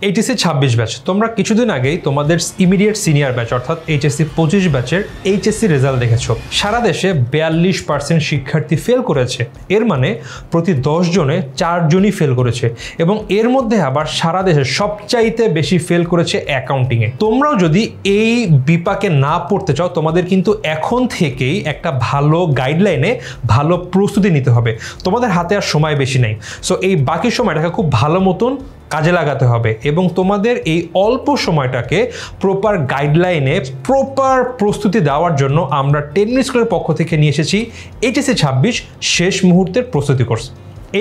HSC 26 batch, তোমরা কিছুদিন আগেই তোমাদের ইমিডিয়েট সিনিয়র ব্যাচ অর্থাৎ এইচএসসি 25 ব্যাচের এইচএসসি রেজাল্ট দেখেছো। সারা দেশে 42% শিক্ষার্থী ফেল করেছে। এর মানে প্রতি 10 জনে 4 জনই ফেল করেছে এবং এর মধ্যে আবার সারা দেশে সবচাইতে বেশি ফেল করেছে অ্যাকাউন্টিংয়ে। তোমরাও যদি এই বিপাকে না পড়তে চাও, তোমাদের কিন্তু এখন থেকেই একটা ভালো গাইডলাইনে ভালো প্রস্তুতি নিতে হবে। তোমাদের হাতে আর সময় বেশি নেই, সো এই বাকি সময়টাকে খুব ভালো মতন কাজে লাগাতে হবে এবং তোমাদের এই অল্প সময়টাকে প্রপার গাইডলাইনে প্রপার প্রস্তুতি দেওয়ার জন্য আমরা 10 মিনিট স্কুলের পক্ষ থেকে নিয়ে এসেছি এইচএসসি 26 শেষ মুহূর্তের প্রস্তুতি কোর্স।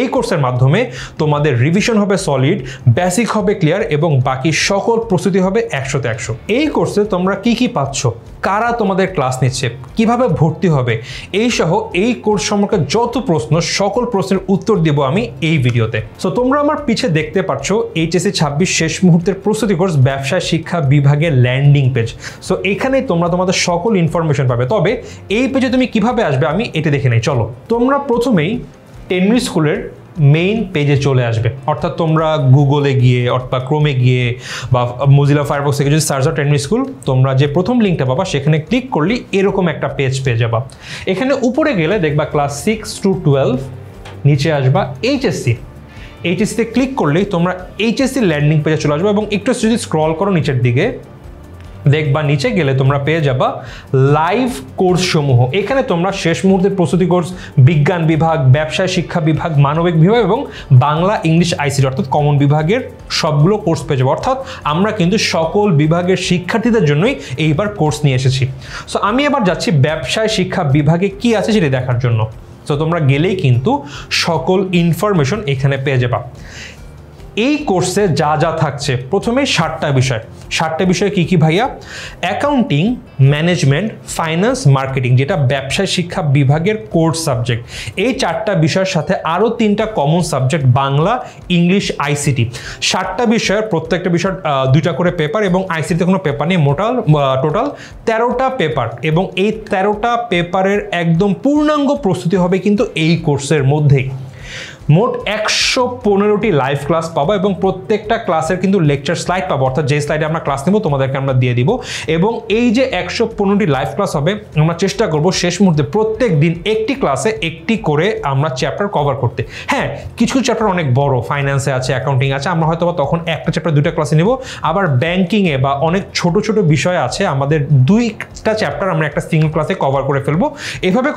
এই কোর্সের মাধ্যমে তোমাদের রিভিশন হবে সলিড, বেসিক হবে ক্লিয়ার এবং বাকি সকল প্রস্তুতি হবে 100তে 100। এই কোর্সে তোমরা কি কি পাচ্ছ, কারা তোমাদের ক্লাস নিচ্ছে, কিভাবে ভর্তি হবে, এই সহ এই কোর্স সম্পর্কে যত প্রশ্ন, সকল প্রশ্নের উত্তর দেব আমি এই ভিডিওতে। সো তোমরা আমার পিছে দেখতে পাচ্ছ এইচএসসি 26 শেষ মুহূর্তের প্রস্তুতি কোর্স ব্যবসায় শিক্ষা বিভাগের ল্যান্ডিং পেজ। সো এখানে তোমরা তোমাদের সকল ইনফরমেশন পাবে। তবে এই পেজে তুমি কিভাবে আসবে আমি এটা দেখে নেই। চলো, তোমরা প্রথমেই 10 মিনিট স্কুলের মেইন পেজে চলে আসবে, অর্থাৎ তোমরা গুগলে গিয়ে অথবা ক্রোমে গিয়ে বা মোজিলা ফায়ারবক্স থেকে যদি সার্চ দাও 10 মিনিট স্কুল, তোমরা যে প্রথম লিঙ্কটা পাবা সেখানে ক্লিক করলেই এরকম একটা পেজ পেয়ে যাবা। এখানে উপরে গেলে দেখবা ক্লাস 6 to 12, নিচে আসবা এইচএসসিতে ক্লিক করলেই তোমরা এইচএসসি ল্যান্ডিং পেজে চলে আসবে এবং একটু যদি স্ক্রল করো নিচের দিকে দেখবা নিচে গেলে তোমরা পেয়ে যাবা লাইভ কোর্স সমূহ। এখানে তোমরা শেষ মুহূর্তের প্রস্তুতি কোর্স, বিজ্ঞান বিভাগ, ব্যবসায় শিক্ষা বিভাগ, মানবিক বিভাগ এবং বাংলা ইংলিশ আইসিটি অর্থাৎ কমন বিভাগের সবগুলো কোর্স পেয়ে যাবো। অর্থাৎ আমরা কিন্তু সকল বিভাগের শিক্ষার্থীদের জন্যই এইবার কোর্স নিয়ে এসেছি। সো আমি এবার যাচ্ছি ব্যবসায় শিক্ষা বিভাগে কি আছে সেটা দেখার জন্য। সো তোমরা গেলেই কিন্তু সকল ইনফরমেশন এখানে পেয়ে যাবা। এই কোর্সে যা যা থাকছে, প্রথমে 7টা বিষয় কি কি ভাইয়া? অ্যাকাউন্টিং, ম্যানেজমেন্ট, ফাইন্যান্স, মার্কেটিং, যেটা ব্যবসায় শিক্ষা বিভাগের কোর্স সাবজেক্ট। এই 4টা বিষয়ের সাথে আরও 3টা common subject, Bangla, English, ICT. 7টা বিষয়ের প্রত্যেকটা বিষয় 2টা করে পেপার এবং আইসিটিতে কোনো পেপার নেই। টোটাল 13টা পেপার এবং এই 13টা পেপারের একদম পূর্ণাঙ্গ প্রস্তুতি হবে কিন্তু এই কোর্সের মধ্যেই। মোট 115টি লাইভ ক্লাস পাবো এবং প্রত্যেকটা ক্লাসের কিন্তু লেকচার স্লাইড পাবো, অর্থাৎ যে স্লাইডে আমরা ক্লাস নেব তোমাদেরকে আমরা দিয়ে দিব। এবং এই যে 115টি লাইভ ক্লাস হবে, আমরা চেষ্টা করব শেষ মুহূর্তে প্রত্যেক দিন একটি ক্লাসে একটি করে আমরা চ্যাপ্টার কভার করতে। হ্যাঁ, কিছু চ্যাপ্টার অনেক বড়, ফাইন্যান্সে আছে, অ্যাকাউন্টিং আছে, আমরা হয়তো তখন একটা চ্যাপ্টার 2টা ক্লাসে নেব। আবার ব্যাংকিংয়ে বা অনেক ছোট ছোট বিষয় আছে, আমাদের 2টা চ্যাপ্টার আমরা একটা সিঙ্গল ক্লাসে কভার করে ফেলবো। এভাবে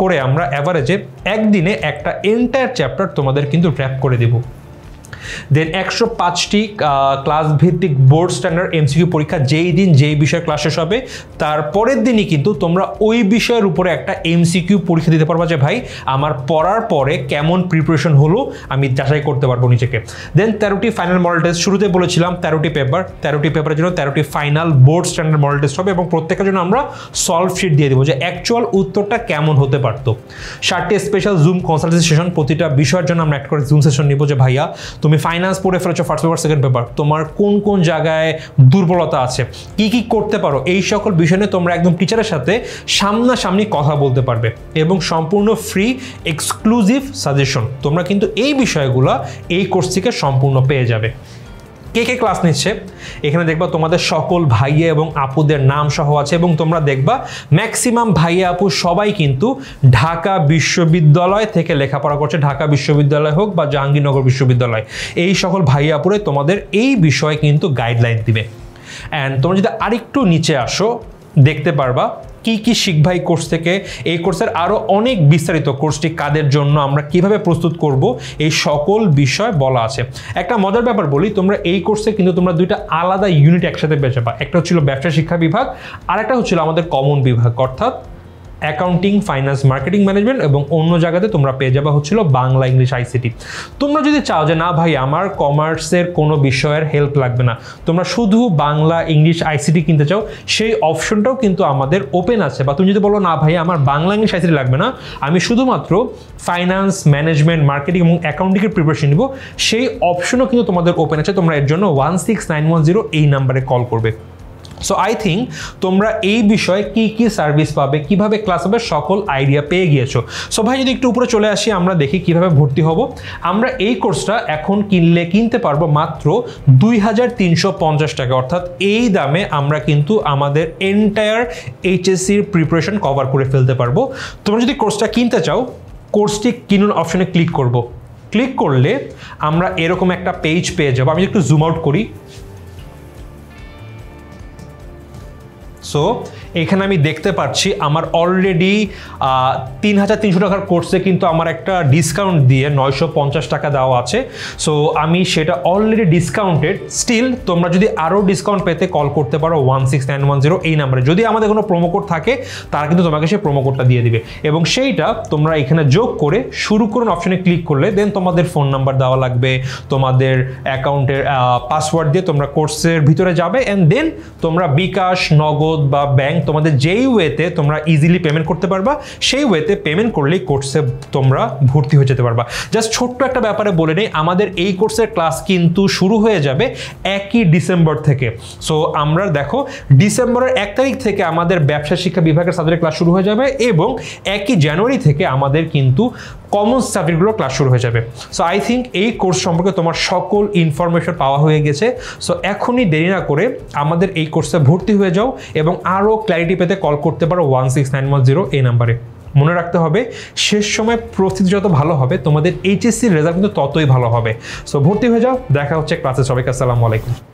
করে আমরা অ্যাভারেজে একদিনে একটা এন্টায়ার চ্যাপ্টার তোমাদের কিন্তু র্যাপ করে দেব। দেন 105টি ক্লাস ভিত্তিক বোর্ড স্ট্যান্ডার্ড এমসিকিউ পরীক্ষা, যেই দিন যেই বিষয় ক্লাস শেষ হবে তার পরের দিনই কিন্তু তোমরা ওই বিষয়ের উপরে একটা এমসিকিউ পরীক্ষা দিতে পারবা যে ভাই আমার পড়ার পরে কেমন প্রিপারেশন হলো আমি যাচাই করতে পারবো নিজেকে। দেন 13টি ফাইনাল মডেল টেস্ট, শুরুতে বলেছিলাম 13টি পেপারের জন্য 13টি final board standard model test হবে এবং প্রত্যেকের জন্য আমরা সলভ শিট দিয়ে দেবো যে অ্যাকচুয়াল উত্তরটা কেমন হতে পারতো। 7টি স্পেশাল জুম কনসালটেন্সি সেশন, প্রতিটা বিষয়ের জন্য আমরা একটা করে জুম সেশন নিব যে ভাইয়া তুমি ফাইন্যান্স পড়ে ফেলেছো, ফার্স্ট পেপার সেকেন্ড পেপার, তোমার কোন কোন জায়গায় দুর্বলতা আছে, কি কি করতে পারো, এই সকল বিষয় নিয়ে তোমরা একদম টিচারের সাথে সামনাসামনি কথা বলতে পারবে এবং সম্পূর্ণ ফ্রি এক্সক্লুসিভ সাজেশন তোমরা কিন্তু এই বিষয়গুলো এই কোর্স থেকে সম্পূর্ণ পেয়ে যাবে। কে কে ক্লাস নিচ্ছে এখানে দেখবা তোমাদের সকল ভাইয়া এবং আপুদের নাম সহ আছে এবং তোমরা দেখবা ম্যাক্সিমাম ভাইয়া আপু সবাই কিন্তু ঢাকা বিশ্ববিদ্যালয় থেকে লেখাপড়া করছে। ঢাকা বিশ্ববিদ্যালয় হোক বা জাহাঙ্গীরনগর বিশ্ববিদ্যালয়, এই সকল ভাইয়া আপুরে তোমাদের এই বিষয়ে কিন্তু গাইডলাইন দিবে। অ্যান্ড তোমরা যদি আরেকটু নিচে আসো দেখতে পারবা কি কি শিখবা এই কোর্স থেকে। এই কোর্সের আরও অনেক বিস্তারিত, কোর্সটি কাদের জন্য, আমরা কিভাবে প্রস্তুত করব, এই সকল বিষয় বলা আছে। একটা মজার ব্যাপার বলি, তোমরা এই কোর্সে কিন্তু তোমরা 2টা আলাদা ইউনিট একসাথে পেয়ে যাবা। একটা হচ্ছিল ব্যবসা শিক্ষা বিভাগ, আর একটা হচ্ছিল আমাদের কমন বিভাগ অর্থাৎ অ্যাকাউন্টিং, ফাইন্যান্স, মার্কেটিং, ম্যানেজমেন্ট এবং অন্য জায়গাতে তোমরা পেয়ে যাবা হচ্ছিল বাংলা, ইংলিশ, আইসিটি। তোমরা যদি চাও যে না ভাই আমার কমার্সের কোনো বিষয়ের হেল্প লাগবে না, তোমরা শুধু বাংলা, ইংলিশ, আইসিটি কিনতে চাও, সেই অপশনটাও কিন্তু আমাদের ওপেন আছে। বা তুমি যদি বলো না ভাই আমার বাংলা, ইংলিশ, আইসিটি লাগবে না, আমি শুধুমাত্র ফাইন্যান্স, ম্যানেজমেন্ট, মার্কেটিং এবং অ্যাকাউন্টিংয়ের প্রিপারেশন নিব, সেই অপশনও কিন্তু তোমাদের ওপেন আছে। তোমরা এর জন্য 16910 এই নাম্বারে কল করবে। সো আই থিঙ্ক তোমরা এই বিষয়ে কি কি সার্ভিস পাবে, কিভাবে ক্লাস হবে, সকল আইডিয়া পেয়ে গিয়েছো। সো ভাই যদি একটু উপরে চলে আসি, আমরা দেখি কিভাবে ভর্তি হব। আমরা এই কোর্সটা এখন কিনতে পারবো মাত্র 2350 টাকা, অর্থাৎ এই দামে আমরা কিন্তু আমাদের এন্টায়ার এইচএসসির প্রিপারেশন কভার করে ফেলতে পারবো। তোমরা যদি কোর্সটা কিনতে চাও, কোর্সটি কিনুন অপশনে ক্লিক করব। ক্লিক করলে আমরা এরকম একটা পেজ পেয়ে যাবো। আমি একটু জুম আউট করি। সো এখানে আমি দেখতে পাচ্ছি আমার অলরেডি 3300 টাকার কোর্সে কিন্তু আমার একটা ডিসকাউন্ট দিয়ে 950 টাকা দেওয়া আছে। সো আমি সেটা অলরেডি ডিসকাউন্টেড। স্টিল তোমরা যদি আরও ডিসকাউন্ট পেতে কল করতে পারো 16910 এই নাম্বারে। যদি আমাদের কোনো প্রোমো কোড থাকে তারা কিন্তু তোমাকে সেই প্রোমো কোডটা দিয়ে দিবে, এবং সেইটা তোমরা এখানে যোগ করে শুরু করুন অপশনে ক্লিক করলে দেন তোমাদের ফোন নাম্বার দেওয়া লাগবে, তোমাদের অ্যাকাউন্টের পাসওয়ার্ড দিয়ে তোমরা কোর্সের ভিতরে যাবে, অ্যান্ড দেন তোমরা বিকাশ, নগদ বা ব্যাংক, তোমাদের যেই ওয়েতে তোমরা ইজিলি পেমেন্ট করতে পারবা সেই ওয়েতে পেমেন্ট করলেই কোর্সে তোমরা ভর্তি হয়ে যেতে পারবা। জাস্ট ছোট্ট একটা ব্যাপারে বলে নেই, আমাদের এই কোর্সের ক্লাস কিন্তু শুরু হয়ে যাবে 1 ডিসেম্বর থেকে। সো আমরা দেখো ডিসেম্বরের 1 তারিখ থেকে আমাদের ব্যবসা শিক্ষা বিভাগের সাবজেক্ট ক্লাস শুরু হয়ে যাবে, এবং 1 জানুয়ারি থেকে আমাদের কিন্তু কমন সাবজেক্টগুলো ক্লাস শুরু হয়ে যাবে। সো আই থিঙ্ক এই কোর্স সম্পর্কে তোমার সকল ইনফরমেশন পাওয়া হয়ে গেছে। সো এখনই দেরি না করে আমাদের এই কোর্সে ভর্তি হয়ে যাও, এবং আরও ক্ল্যারিটি পেতে কল করতে পারো 16910 এই নাম্বারে। মনে রাখতে হবে, শেষ সময় প্রস্তুতি যত ভালো হবে তোমাদের এইচএসসির রেজাল্ট কিন্তু ততই ভালো হবে। সো ভর্তি হয়ে যাও, দেখা হচ্ছে ক্লাসে। সবাইকে আসসালামু আলাইকুম।